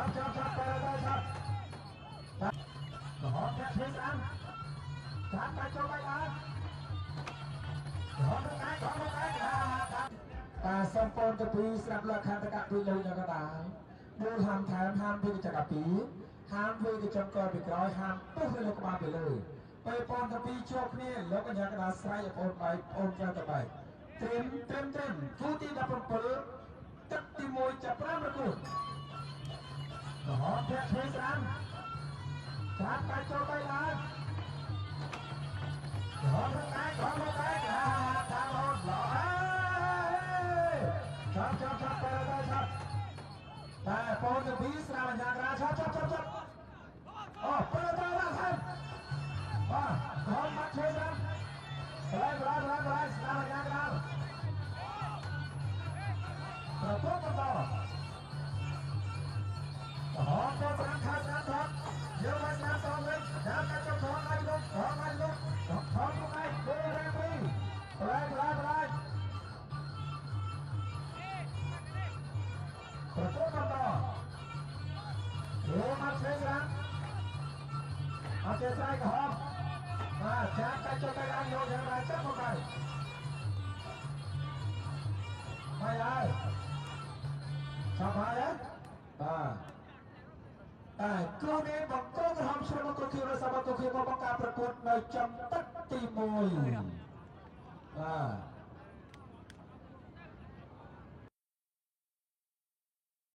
ចាប់ទៅដល់ចាប់រហូតដល់ធ្វើស្អាតចាប់ទៅចូលបាយអត់រហូតដល់ឯងសំពនទៅពីស្រាប់លក្ខណៈកពីលុយនៅកណ្ដាលមូលហាមថែមហាមពីចក្រពីហាមវាទៅចំកពីក្រោយហាមពុះទៅលើក្បាលពីលើពេលពនទៅពីជាប់គ្នាលោកកញ្ញាកណ្ដាលស្រ័យឲ្យបងបាយបងក្រៅទៅបាយត្រៀមគូទី17ទឹកទី1ចាប់5រកូនរហូតដល់ធ្វើស្អាតចាប់ទៅចូលបាយអត់រហូតដល់ឯងតាមរហូតល្អចាប់ទៅដល់ចាប់តែបងទៅពីស្រាវញ្ញាក្រាចាប់អូពេលទៅដល់ហើយខំមកជួយដល់ស្រាវញ្ញាក្រាប្រពន្ធបន្តហោទៅស្រាខាត់ណាត់យកមកស្រាតវិញដល់កាច់ចូលផងឲ្យលោកថងមកឯងគោរ៉ាពីប្រែប្រពន្ធបន្តយកមកឆ្លេងស្រាអត់ចេះស្រ័យកំហំចាប់កាច់ចូលទៅឡើងយកយ៉ាងណាចាប់មកហើយហើយចាប់ហើយតែគ្រូនេះបង្កក្រហមឆ្លងមកគៀវនៅសបាតុគៀវមកបង្ការប្រកួតនៅចំទឹកទី1